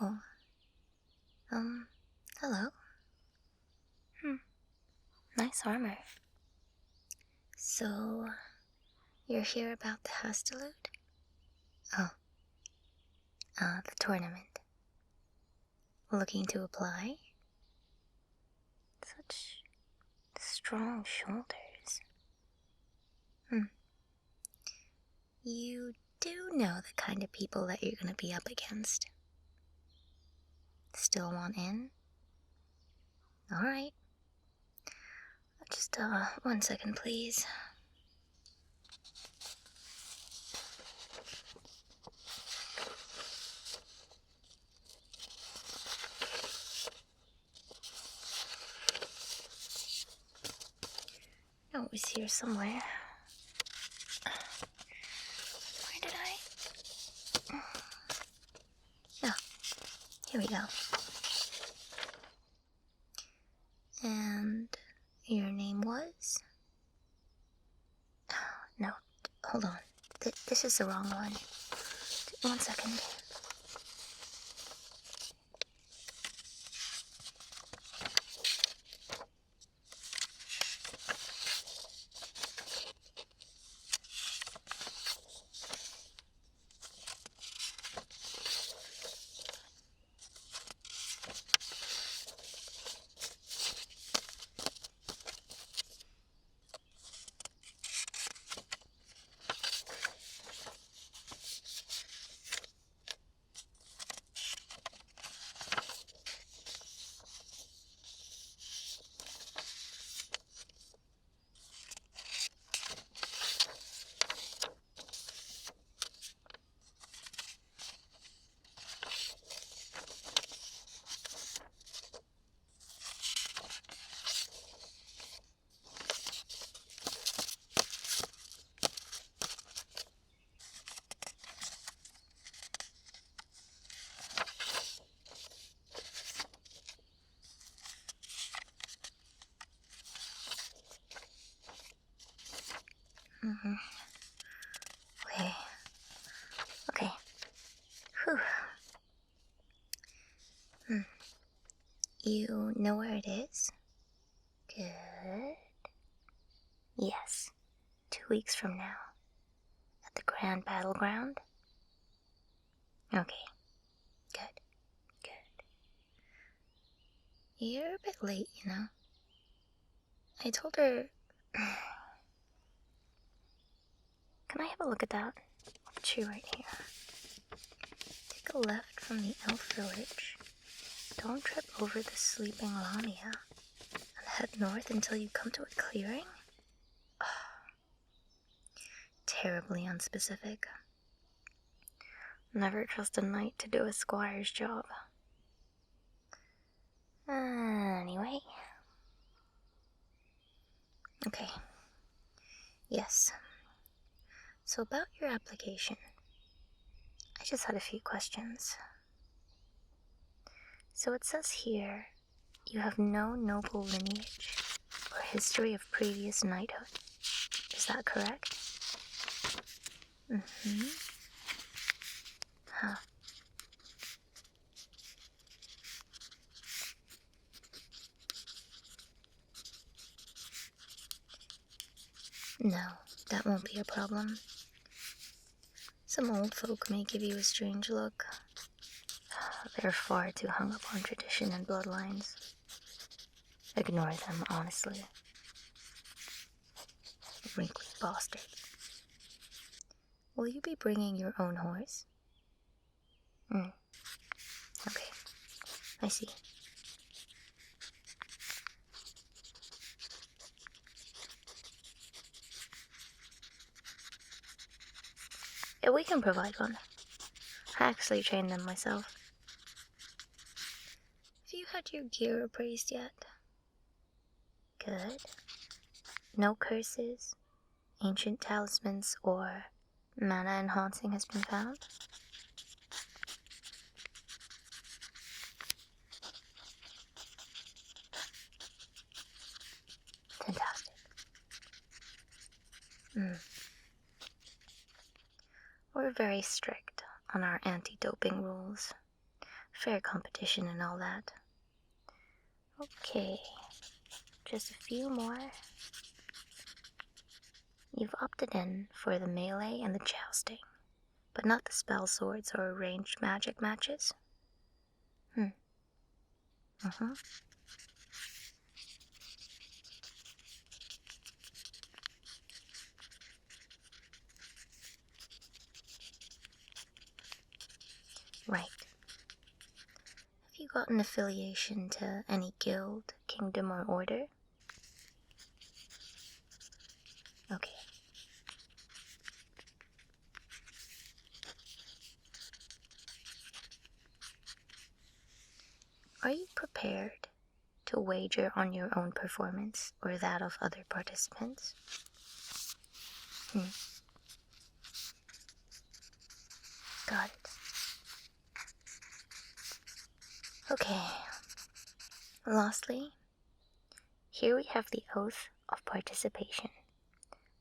Oh. Hello. Nice armor. So, you're here about the Hastaloot? Oh. The tournament. Looking to apply? Such strong shoulders. You do know the kind of people that you're gonna be up against. Still want in? Alright. Just, 1 second, please. Oh, it was here somewhere. Where did I? Oh, here we go. And your name was? No, hold on. This is the wrong one. 1 second. Okay. Whew. You know where it is? Good. Yes. 2 weeks from now. At the Grand Battleground? Okay. Good. You're a bit late, you know. I told her... Can I have a look at that? Tree right here. Take a left from the elf village. Don't trip over the sleeping Lamia. And head north until you come to a clearing? Terribly unspecific. Never trust a knight to do a squire's job. Anyway. Okay. Yes. So about your application, I just had a few questions. So it says here, you have no noble lineage or history of previous knighthood. Is that correct? Huh. No, that won't be a problem. Some old folk may give you a strange look. They're far too hung up on tradition and bloodlines. Ignore them, honestly. Wrinkly bastard. Will you be bringing your own horse? Okay, I see. Yeah, we can provide one. I actually trained them myself. Have you had your gear appraised yet? Good. No curses, ancient talismans, or mana enhancing has been found? Fantastic. We're very strict on our anti-doping rules. fair competition and all that. Okay, just a few more. You've opted in for the melee and the jousting, but not the spell swords or ranged magic matches? Right. Have you got an affiliation to any guild, kingdom, or order? Okay. Are you prepared to wager on your own performance or that of other participants? Got it. Okay. Lastly, here we have the oath of participation,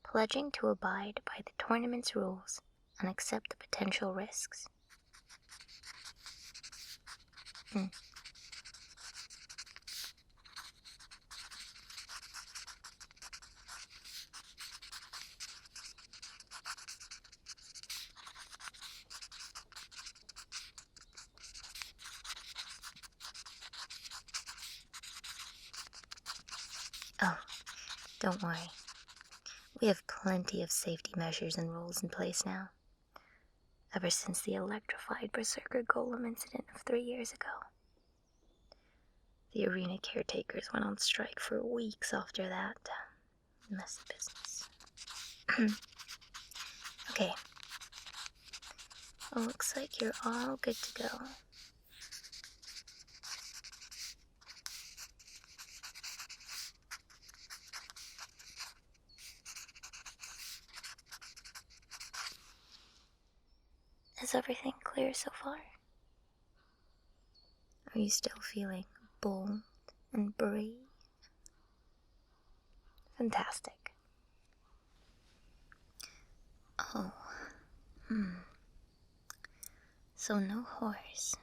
pledging to abide by the tournament's rules and accept the potential risks. Oh, don't worry. We have plenty of safety measures and rules in place now, ever since the electrified Berserker Golem incident of 3 years ago. The arena caretakers went on strike for weeks after that. Messy business. Okay. Well, looks like you're all good to go. Is everything clear so far? Are you still feeling bold and brave? Fantastic. Oh, So no horse.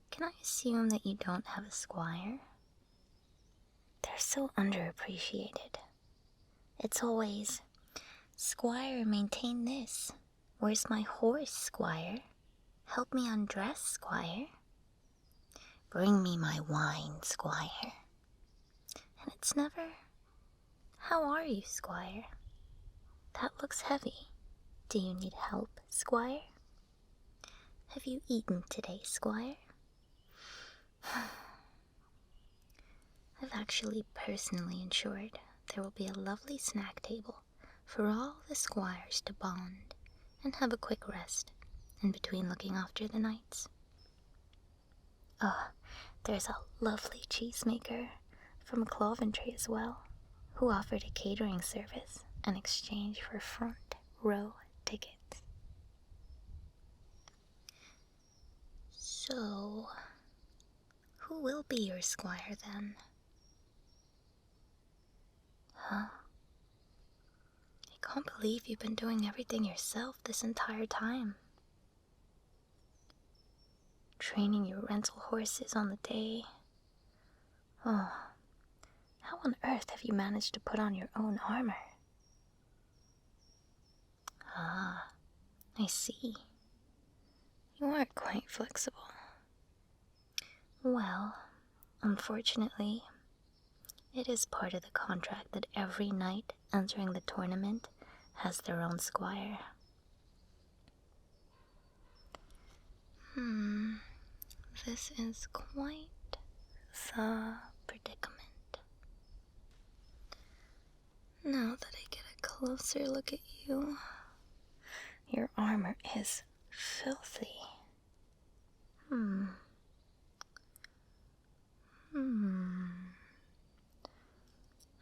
Can I assume that you don't have a squire? They're so underappreciated. It's always, Squire, maintain this. Where's my horse, Squire? Help me undress, Squire. Bring me my wine, Squire. And it's never, how are you, Squire? That looks heavy. Do you need help, Squire? Have you eaten today, Squire? I've actually personally ensured there will be a lovely snack table for all the squires to bond and have a quick rest in between looking after the knights. Oh, there's a lovely cheesemaker from Coventry as well, who offered a catering service in exchange for front row tickets. So, who will be your squire then? Huh? I can't believe you've been doing everything yourself this entire time. Training your rental horses on the day. Oh, how on earth have you managed to put on your own armor? Ah, I see. You aren't quite flexible. Well, unfortunately, it is part of the contract that every knight entering the tournament has their own squire. This is quite the predicament. Now that I get a closer look at you, your armor is filthy. I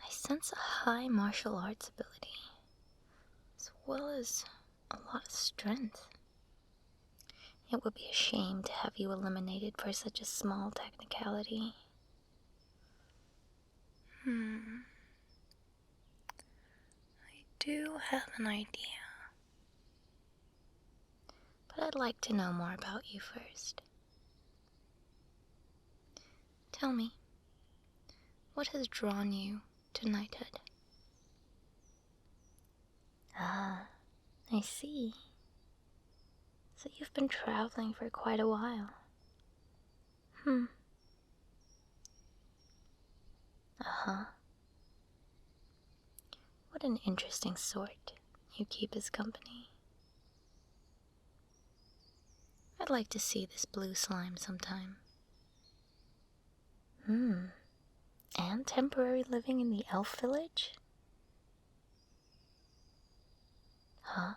sense a high martial arts ability, as well as a lot of strength. It would be a shame to have you eliminated for such a small technicality. I do have an idea. but I'd like to know more about you first. Tell me, what has drawn you to knighthood? Ah, I see. So you've been traveling for quite a while. Uh-huh. What an interesting sort you keep as company. I'd like to see this blue slime sometime. And temporary living in the elf village? Huh?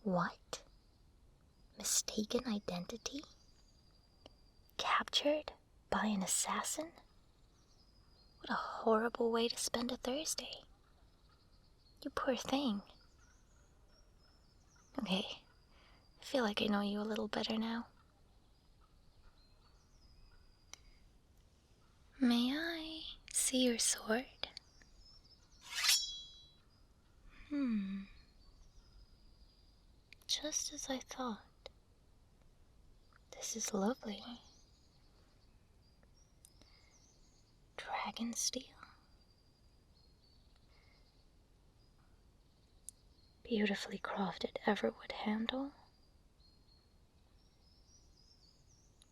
What? Mistaken identity? Captured by an assassin? What a horrible way to spend a Thursday. You poor thing. Okay, I feel like I know you a little better now. May I see your sword? Just as I thought. This is lovely. Dragon steel. Beautifully crafted everwood handle.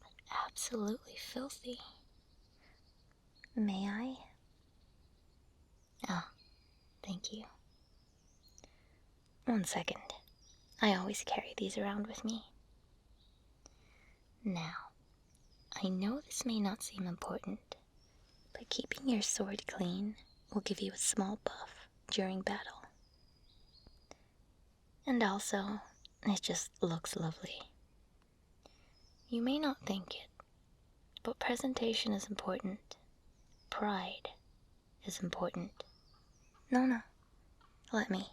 But absolutely filthy. May I? Oh, thank you. 1 second. I always carry these around with me. Now, I know this may not seem important, but keeping your sword clean will give you a small buff during battle. And also, it just looks lovely. You may not think it, but presentation is important. Pride is important. No, let me.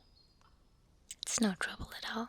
It's no trouble at all.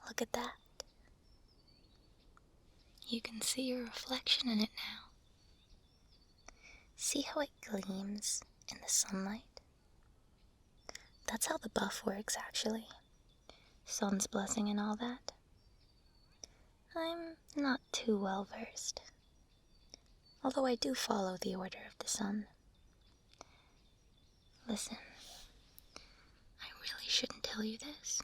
Look at that. You can see your reflection in it now. See how it gleams in the sunlight? That's how the buff works, actually. Sun's blessing and all that. I'm not too well versed, although I do follow the order of the sun. Listen, I really shouldn't tell you this,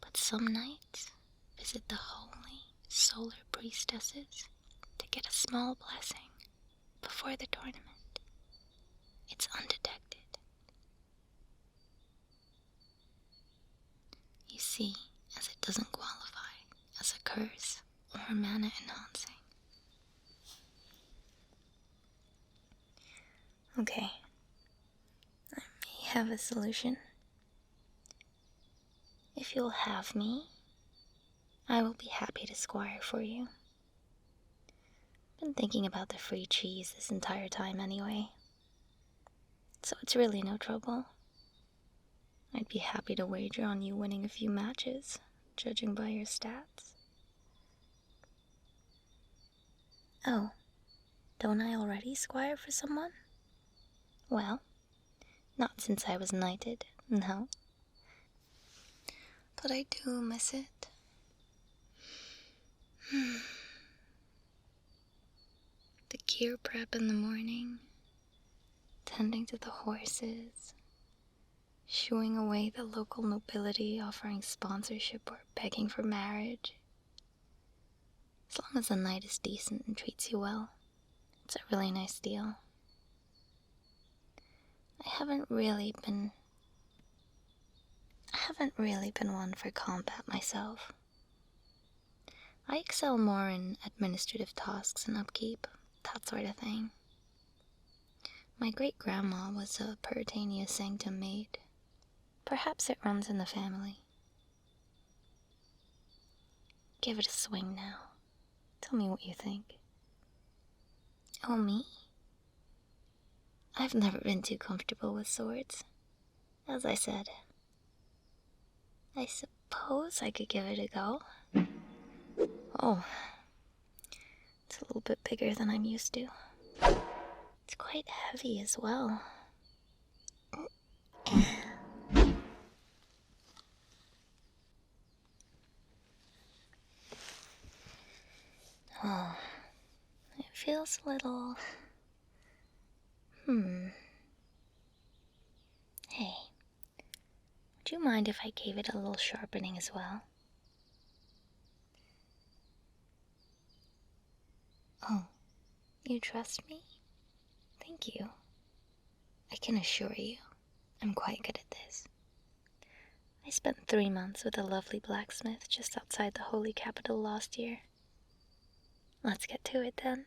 but some knights visit the holy solar priestesses to get a small blessing before the tournament. It's undetected. You see, as it doesn't qualify as a curse or mana enhancing. Okay, I may have a solution. If you'll have me, I will be happy to squire for you. Been thinking about the free cheese this entire time anyway, so it's really no trouble. I'd be happy to wager on you winning a few matches, judging by your stats. Oh, don't I already squire for someone? Well, not since I was knighted, no. But I do miss it. The gear prep in the morning, tending to the horses, shooing away the local nobility offering sponsorship or begging for marriage. As long as the knight is decent and treats you well, it's a really nice deal. I haven't really been one for combat myself. I excel more in administrative tasks and upkeep, that sort of thing. My great-grandma was a Puritania Sanctum maid. Perhaps it runs in the family. Give it a swing now. Tell me what you think. Oh, me? I've never been too comfortable with swords. As I said, I suppose I could give it a go. Oh, it's a little bit bigger than I'm used to. It's quite heavy as well. Oh, it feels a little... Hey, would you mind if I gave it a little sharpening as well? Oh, you trust me? Thank you. I can assure you, I'm quite good at this. I spent 3 months with a lovely blacksmith just outside the holy capital last year. Let's get to it then.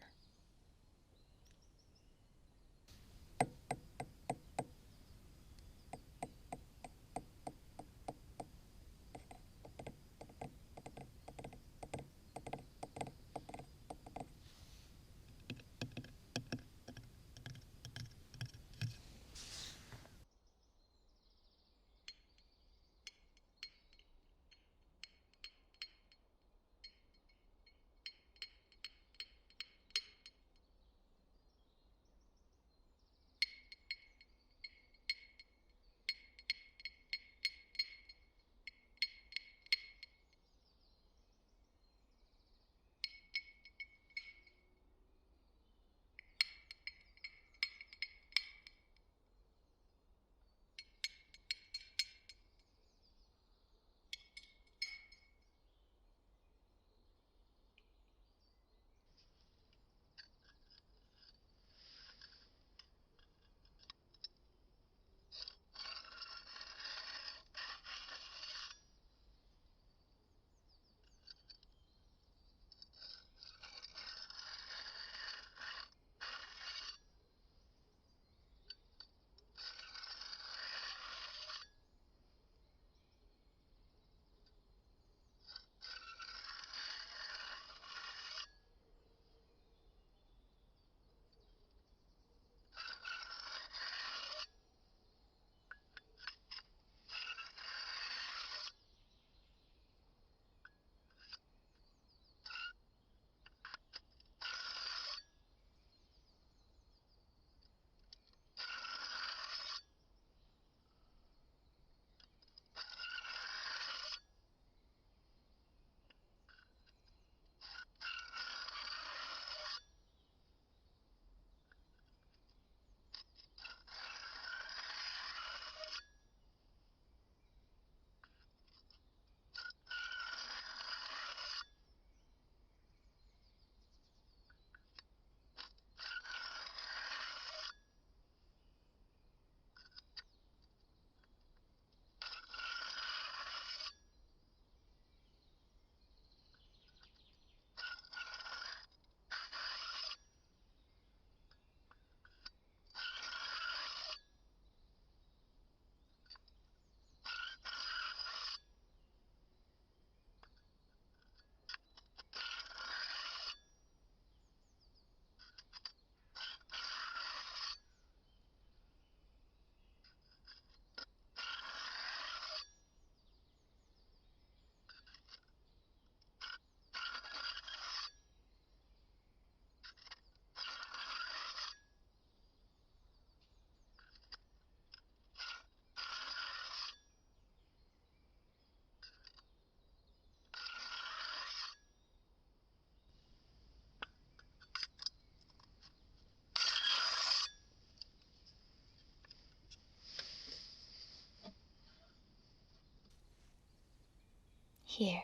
Here,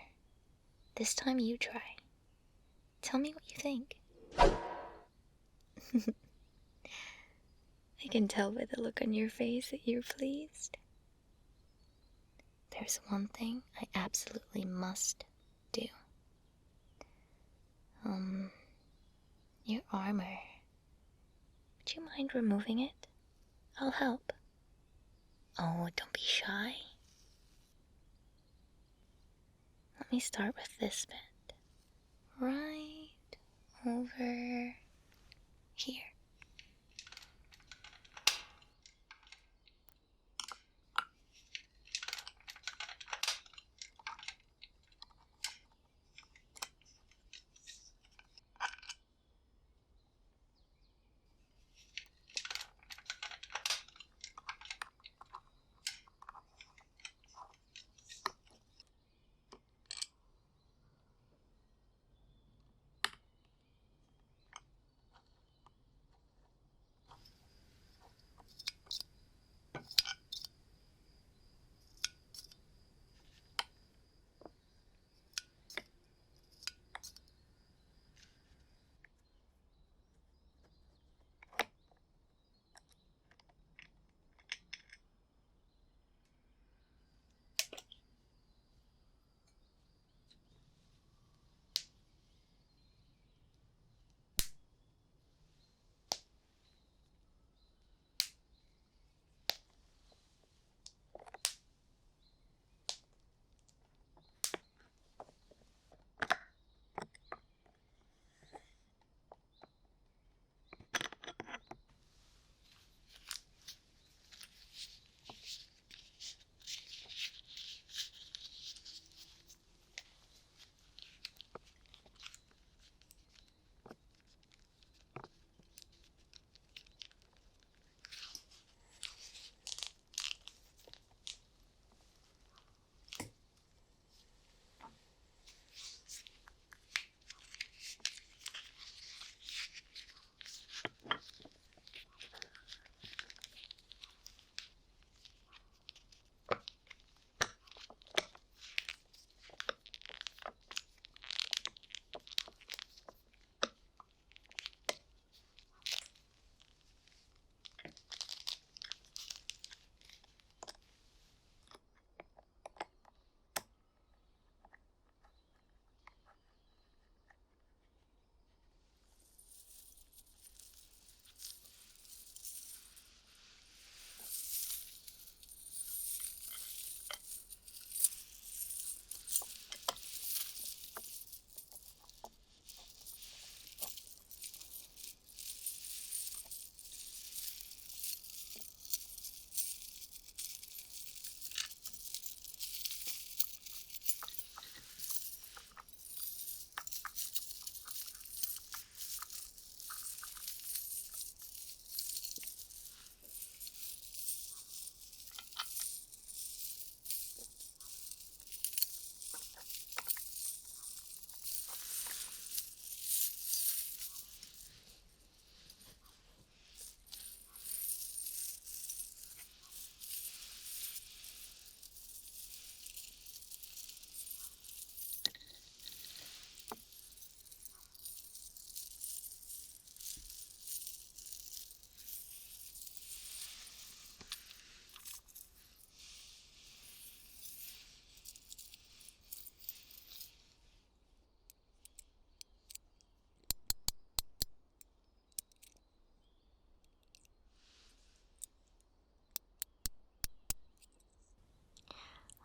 this time you try. Tell me what you think. I can tell by the look on your face that you're pleased. There's one thing I absolutely must do. Your armor. Would you mind removing it? I'll help. Oh, don't be shy. Let me start with this bit. Right over here.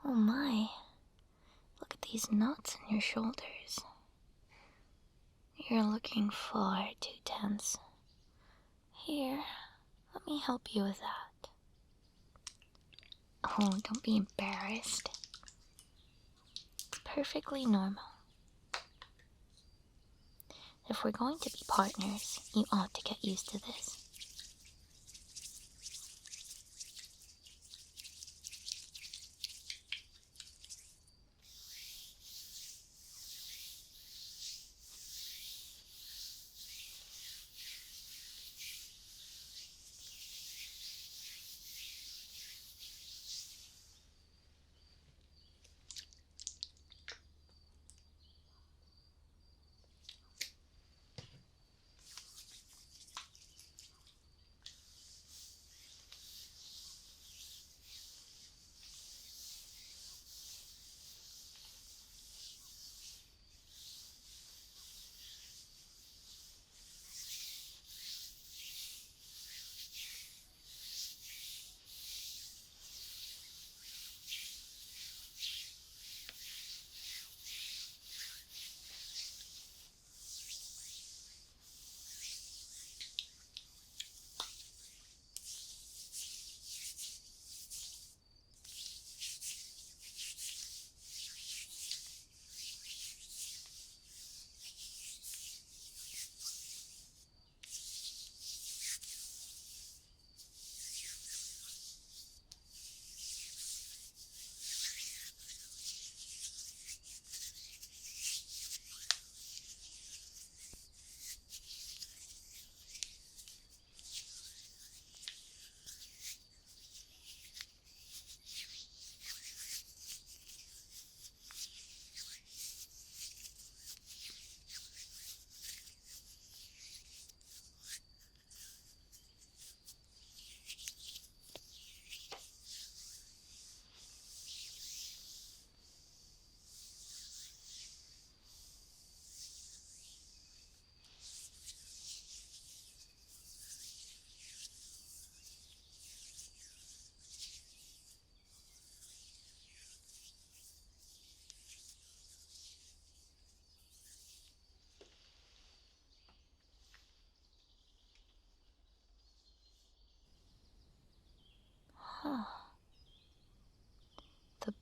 Oh my, look at these knots in your shoulders. You're looking far too tense. Here, let me help you with that. Oh, don't be embarrassed. It's perfectly normal. If we're going to be partners, you ought to get used to this.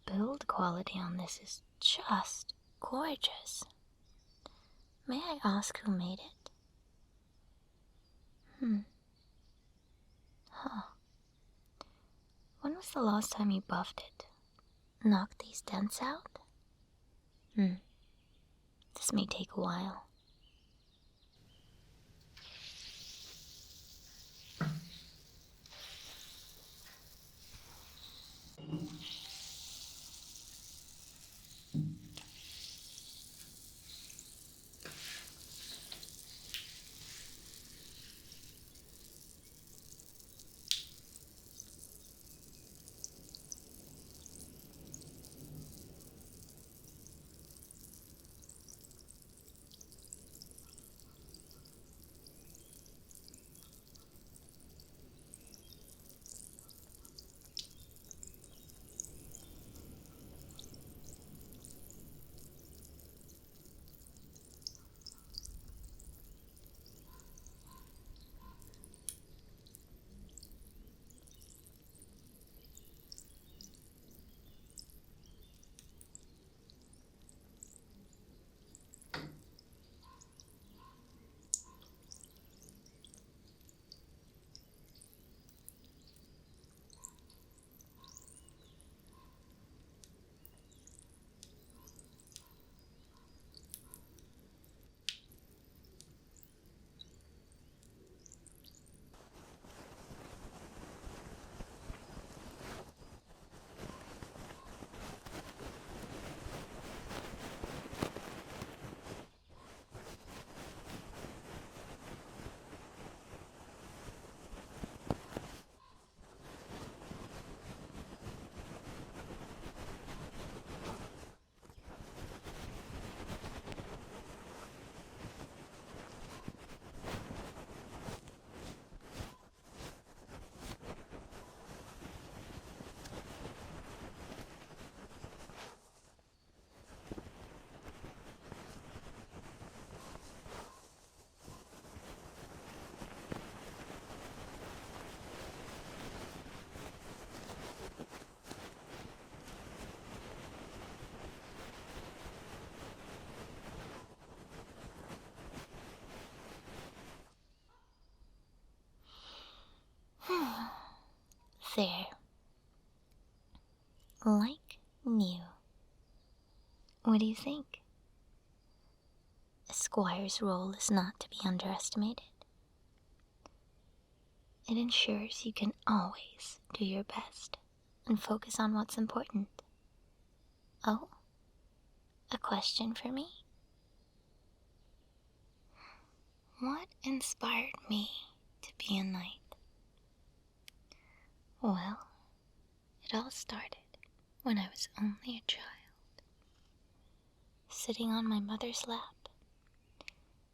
build quality on this is just gorgeous. May I ask who made it? Huh. When was the last time you buffed it? Knocked these dents out? This may take a while. There. Like new. What do you think? A squire's role is not to be underestimated. It ensures you can always do your best and focus on what's important. Oh, a question for me? What inspired me to be a knight? Well, it all started when I was only a child. Sitting on my mother's lap,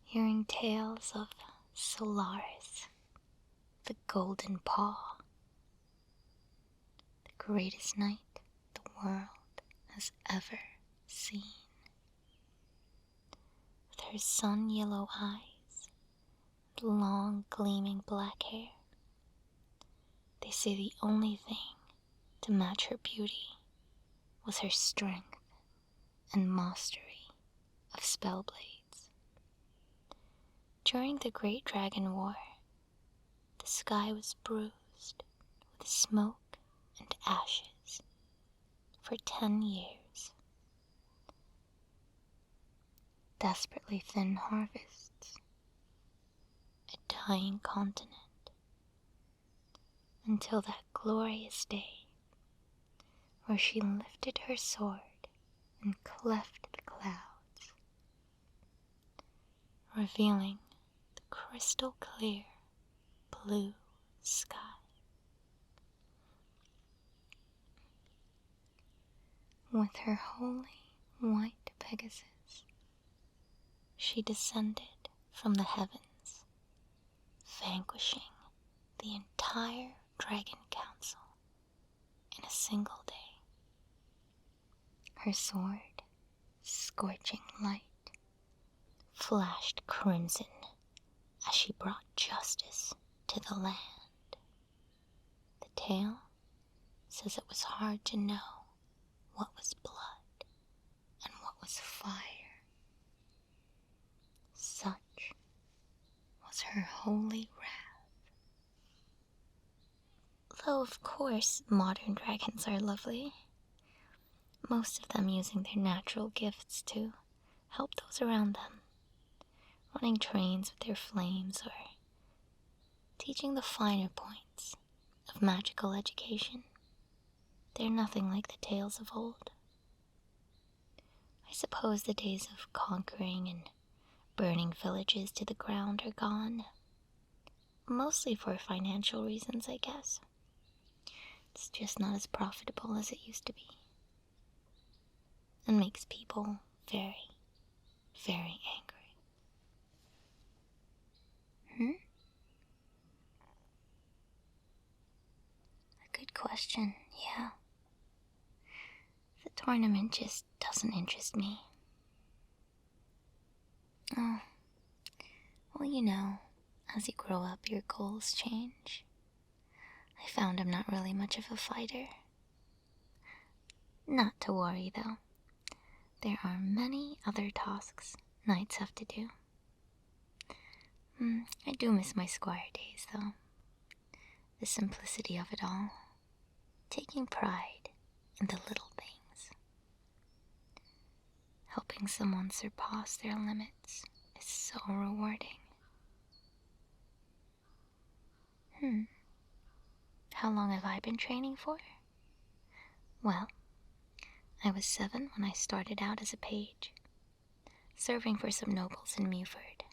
hearing tales of Solaris, the Golden Paw, the greatest knight the world has ever seen. With her sun-yellow eyes and long gleaming black hair, they say the only thing to match her beauty was her strength and mastery of spell blades. During the Great Dragon War, the sky was bruised with smoke and ashes for 10 years. Desperately thin harvests, a dying continent, until that glorious day where she lifted her sword and cleft the clouds, revealing the crystal clear blue sky. With her holy white Pegasus, she descended from the heavens, vanquishing the entire Dragon Council in a single day. Her sword, scorching light, flashed crimson as she brought justice to the land. The tale says it was hard to know what was blood and what was fire. Such was her holy wrath. Though, of course, modern dragons are lovely, most of them using their natural gifts to help those around them, running trains with their flames or teaching the finer points of magical education. They're nothing like the tales of old. I suppose the days of conquering and burning villages to the ground are gone. Mostly for financial reasons, I guess. It's just not as profitable as it used to be. And makes people very, very angry. A good question, yeah. The tournament just doesn't interest me. Oh, well, you know, as you grow up, your goals change. I found I'm not really much of a fighter. Not to worry, though. There are many other tasks knights have to do. I do miss my Squire days, though. The simplicity of it all. Taking pride in the little things. Helping someone surpass their limits is so rewarding. How long have I been training for? Well, I was 7 when I started out as a page, serving for some nobles in Mewford.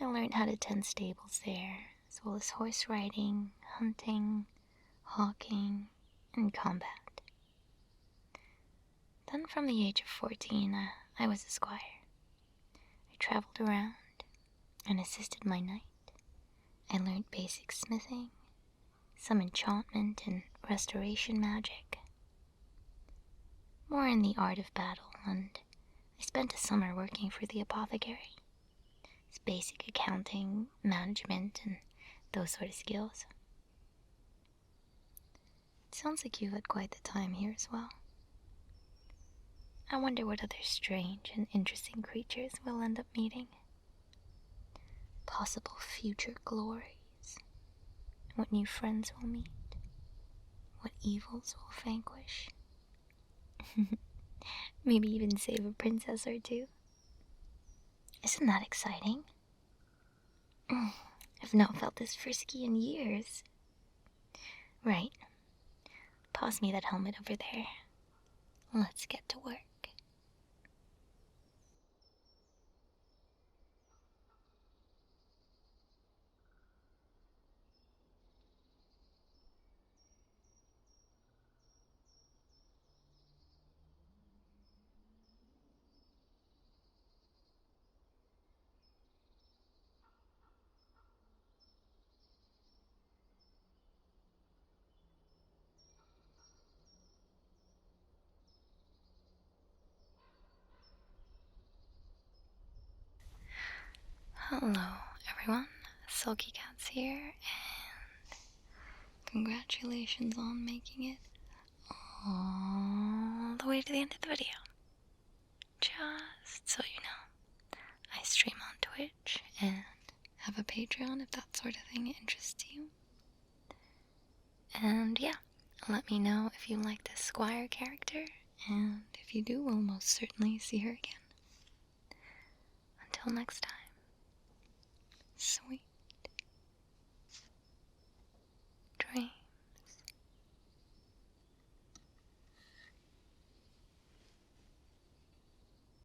I learned how to tend stables there, as well as horse riding, hunting, hawking, and combat. Then from the age of 14, I was a squire. I traveled around and assisted my knight. I learned basic smithing, some enchantment and restoration magic. More in the art of battle, and I spent a summer working for the apothecary. It's basic accounting, management, and those sort of skills. It sounds like you've had quite the time here as well. I wonder what other strange and interesting creatures we'll end up meeting. Possible future glories. What new friends we'll meet. What evils we'll vanquish. Maybe even save a princess or two. Isn't that exciting? I've not felt this frisky in years. Right. Pass me that helmet over there. Let's get to work. Hello, everyone. Sulkycats here, and congratulations on making it all the way to the end of the video. Just so you know, I stream on Twitch and have a Patreon if that sort of thing interests you. And yeah, let me know if you like this Squire character, and if you do, we'll most certainly see her again. Until next time. Sweet.